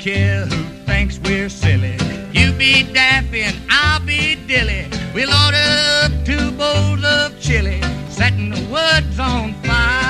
care who thinks we're silly. You be daffy and I'll be dilly. We'll order up 2 bowls of chili, setting the woods on fire.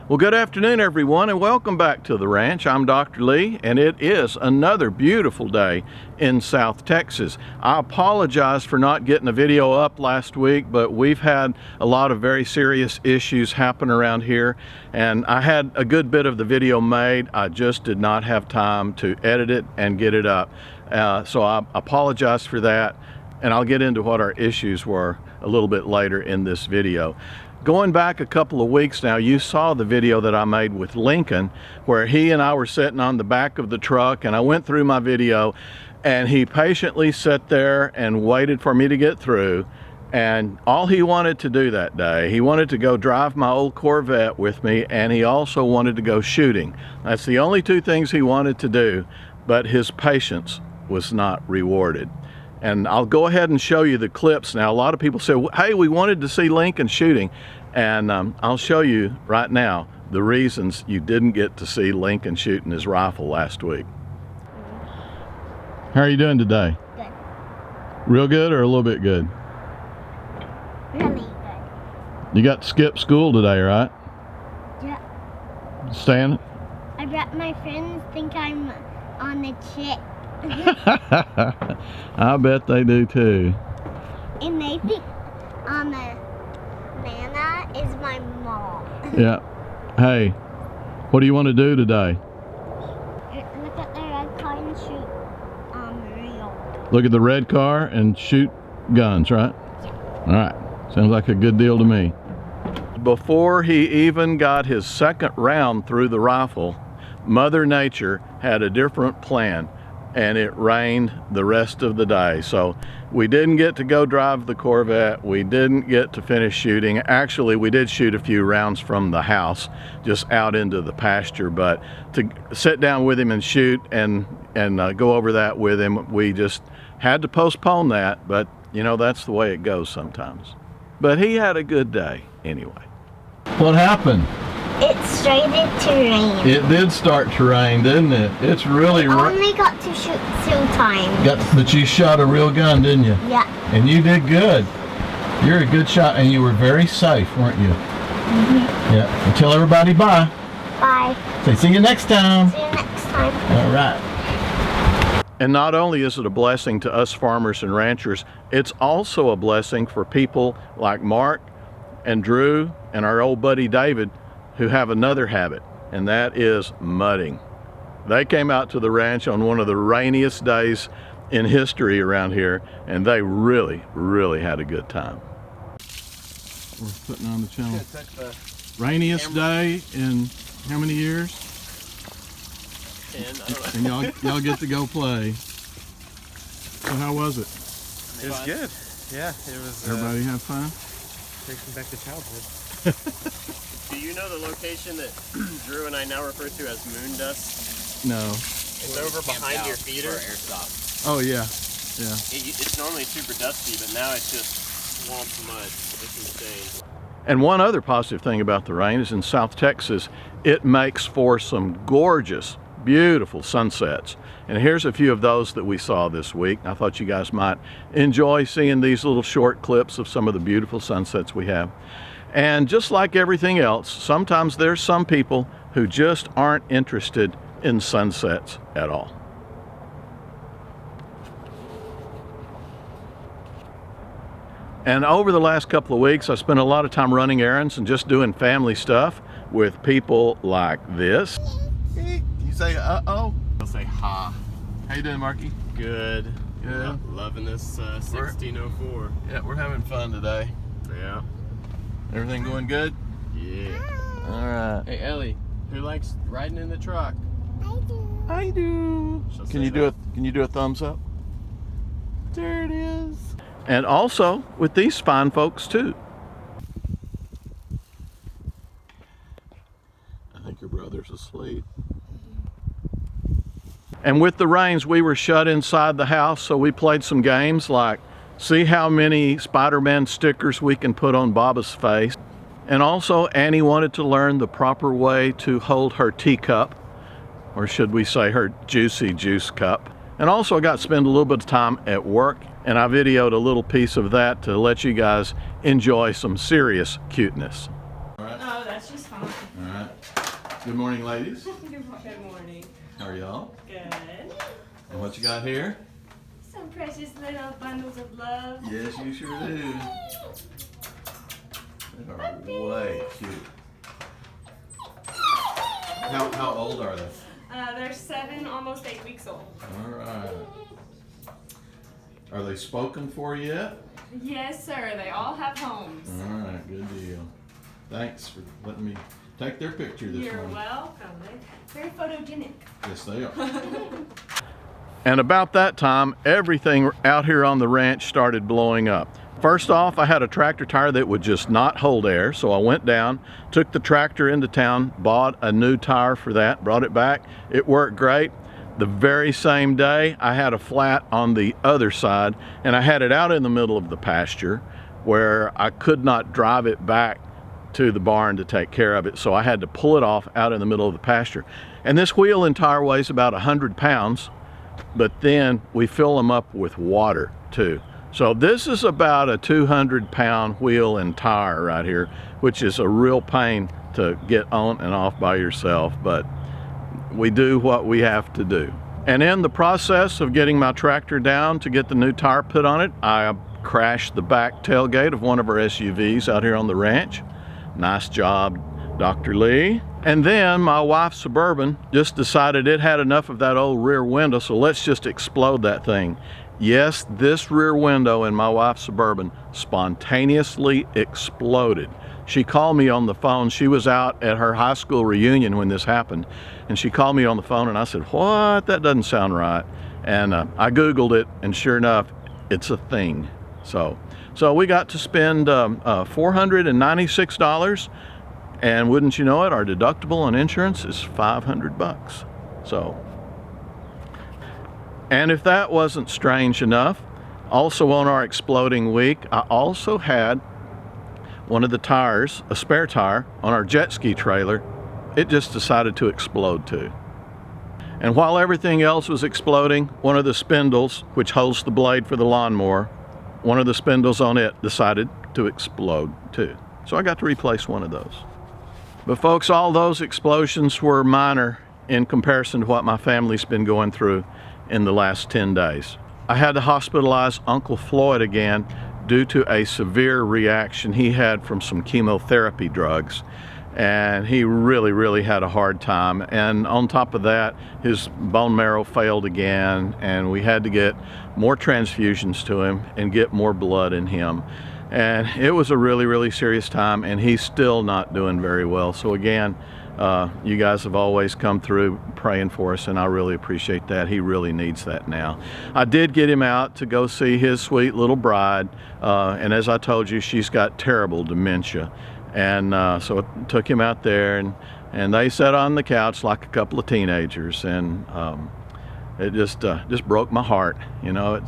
Well, good afternoon, everyone, and welcome back to the ranch. I'm Dr. Lee, and it is another beautiful day in South Texas. I apologize for not getting a video up last week, but we've had a lot of very serious issues happen around here, and I had a good bit of the video made. I just did not have time to edit it and get it up. So I apologize for that, and I'll get into what our issues were a little bit later in this video. Going back a couple of weeks now, you saw the video that I made with Lincoln where he and I were sitting on the back of the truck, and I went through my video and he patiently sat there and waited for me to get through. And all he wanted to do that day, he wanted to go drive my old Corvette with me, and he also wanted to go shooting. That's the only 2 things he wanted to do, but his patience was not rewarded. And I'll go ahead and show you the clips now. A lot of people say, hey, we wanted to see Lincoln shooting. And I'll show you right now the reasons you didn't get to see Lincoln shooting his rifle last week. How are you doing today? Good. Real good or a little bit good? Really good. You got to skip school today, right? Yeah. Stan? I bet my friends think I'm on the chip. I bet they do too. And they think Nana is my mom. Yeah. Hey, what do you want to do today? Look at the red car and shoot Rio. Look at the red car and shoot guns, right? Yeah. All right. Sounds like a good deal to me. Before he even got his second round through the rifle, Mother Nature had a different plan, and it rained the rest of the day. So we didn't get to go drive the Corvette. We didn't get to finish shooting. Actually, we did shoot a few rounds from the house, just out into the pasture, but to sit down with him and shoot and go over that with him, we just had to postpone that. But you know, that's the way it goes sometimes. But he had a good day anyway. What happened? It started to rain. It did start to rain, didn't it? It's really I only got to shoot 2 times. But you shot a real gun, didn't you? Yeah. And you did good. You're a good shot, and you were very safe, weren't you? Mm-hmm. Yeah. And tell everybody bye. Bye. Say see you next time. See you next time. All right. And not only is it a blessing to us farmers and ranchers, it's also a blessing for people like Mark and Drew and our old buddy David, who have another habit, and that is mudding. They came out to the ranch on one of the rainiest days in history around here, and they really, really had a good time. We're putting on the channel. Rainiest day in how many years? 10, I don't know. And y'all get to go play. So how was it? It was good. Yeah, it was. Everybody have fun? Takes me back to childhood. Do you know the location that Drew and I now refer to as moon dust? No. It's over behind your feeder. Oh yeah, yeah. It's normally super dusty, but now it's just swamp mud. It's insane. And one other positive thing about the rain is in South Texas, it makes for some gorgeous, beautiful sunsets. And here's a few of those that we saw this week. I thought you guys might enjoy seeing these little short clips of some of the beautiful sunsets we have. And just like everything else, sometimes there's some people who just aren't interested in sunsets at all. And over the last couple of weeks, I spent a lot of time running errands and just doing family stuff with people like this. You say uh-oh? I'll say ha. How you doing, Marky? Good. Good. Loving this 1604. Yeah, we're having fun today. Yeah. Everything going good? Yeah. All right. Hey Ellie, who likes riding in the truck? I do. I do. She'll Can say you that. do a thumbs up? There it is. and also with these fine folks too. I think your brother's asleep. And with the rains, we were shut inside the house, so we played some games like see how many Spider-Man stickers we can put on Baba's face. And also, Annie wanted to learn the proper way to hold her teacup, or should we say her juicy juice cup. And also I got to spend a little bit of time at work, and I videoed a little piece of that to let you guys enjoy some serious cuteness. All right. Oh, that's just fine. All right. Good morning, ladies. Good morning. How are y'all? Good. And what you got here? Some precious little bundles of love. Yes, you sure do. They are way cute. How old are they? They're 7, almost 8 weeks old. All right. Are they spoken for yet? Yes, sir. They all have homes. All right, good deal. Thanks for letting me take their picture this You're morning. welcome. They're very photogenic. Yes, they are. And about that time, everything out here on the ranch started blowing up. First off, I had a tractor tire that would just not hold air, so I went down, took the tractor into town, bought a new tire for that, brought it back. It worked great. The very same day, I had a flat on the other side, and I had it out in the middle of the pasture where I could not drive it back to the barn to take care of it, so I had to pull it off out in the middle of the pasture. And this wheel and tire weighs about 100 pounds, but then we fill them up with water too. So this is about a 200-pound wheel and tire right here, which is a real pain to get on and off by yourself, but we do what we have to do. And in the process of getting my tractor down to get the new tire put on it, I crashed the back tailgate of one of our SUVs out here on the ranch. Nice job, Dr. Lee. And then my wife's Suburban just decided it had enough of that old rear window, so let's just explode that thing. Yes, this rear window in my wife's Suburban spontaneously exploded. She called me on the phone. She was out at her high school reunion when this happened, and she called me on the phone, and I said, what? That doesn't sound right. And I Googled it, and sure enough, it's a thing. So we got to spend $496, and wouldn't you know it, our deductible on insurance is $500. So, and if that wasn't strange enough, also on our exploding week, I also had one of the tires, a spare tire, on our jet ski trailer. It just decided to explode too. And while everything else was exploding, one of the spindles, which holds the blade for the lawnmower, one of the spindles on it decided to explode too. So I got to replace one of those. But folks, all those explosions were minor in comparison to what my family's been going through in the last 10 days. I had to hospitalize Uncle Floyd again due to a severe reaction he had from some chemotherapy drugs. And he really had a hard time. And on top of that, his bone marrow failed again, and we had to get more transfusions to him and get more blood in him. And it was a really serious time, and he's still not doing very well. So again, you guys have always come through praying for us, and I really appreciate that. He really needs that now. I did get him out to go see his sweet little bride, and as I told you, she's got terrible dementia. And so I took him out there, and they sat on the couch like a couple of teenagers, and it just broke my heart. You know,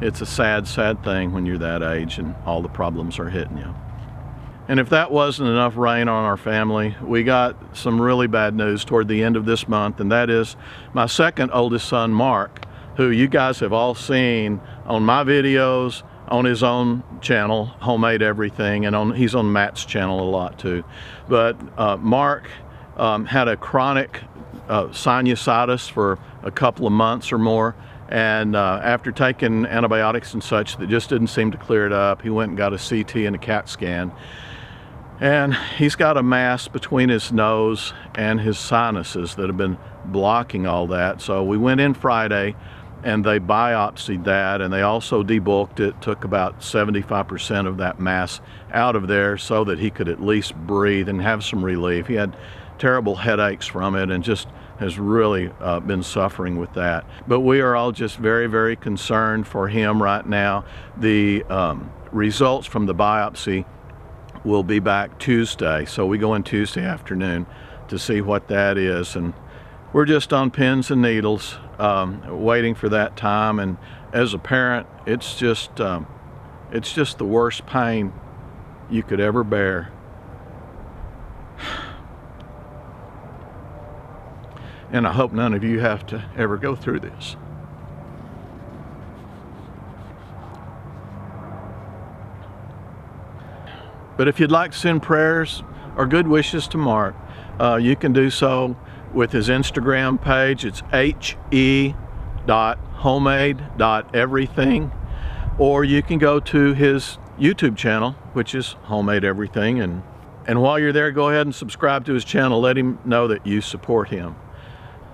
it's a sad thing when you're that age and all the problems are hitting you. And if that wasn't enough rain on our family, we got some really bad news toward the end of this month, and that is my second oldest son, Mark, who you guys have all seen on my videos, on his own channel, Homemade Everything, and he's on Matt's channel a lot too. But Mark had a chronic sinusitis for a couple of months or more, and after taking antibiotics and such that just didn't seem to clear it up, he went and got a CT and a CAT scan, and he's got a mass between his nose and his sinuses that have been blocking all that. So we went in Friday, and they biopsied that, and they also debulked it, took about 75% of that mass out of there so that he could at least breathe and have some relief. He had terrible headaches from it and just has really been suffering with that. But we are all just very, very concerned for him right now. The results from the biopsy will be back Tuesday, so we go in Tuesday afternoon to see what that is, and we're just on pins and needles waiting for that time. And as a parent, it's just the worst pain you could ever bear. And I hope none of you have to ever go through this. But if you'd like to send prayers or good wishes to Mark, you can do so with his Instagram page. It's he.homemade.everything. Or you can go to his YouTube channel, which is Homemade Everything. And while you're there, go ahead and subscribe to his channel. Let him know that you support him.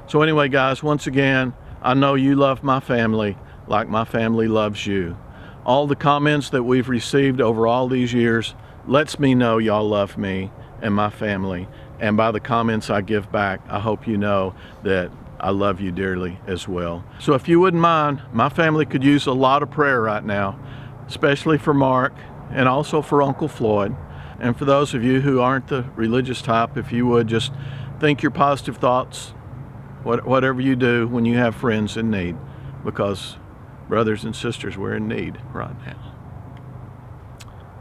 So anyway, guys, once again, I know you love my family like my family loves you. All the comments that we've received over all these years lets me know y'all love me and my family. And by the comments I give back, I hope you know that I love you dearly as well. So if you wouldn't mind, my family could use a lot of prayer right now, especially for Mark and also for Uncle Floyd. And for those of you who aren't the religious type, if you would just think your positive thoughts, whatever you do when you have friends in need, because brothers and sisters, we're in need right now.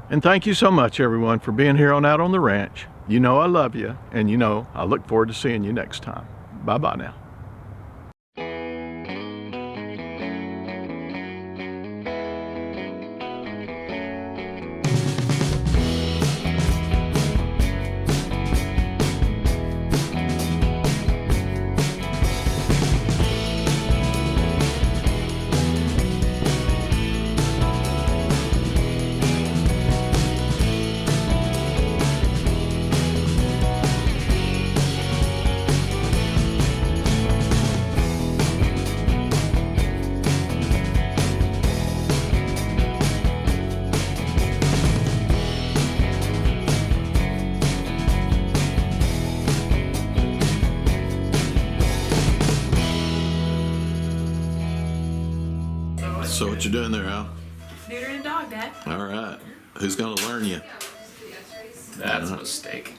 And thank you so much, everyone, for being here Out on the Ranch. You know I love you, and you know I look forward to seeing you next time. Bye-bye now. So what you doing there, Al? Neutering a dog, Dad. All right. Who's gonna learn you? That's a mistake.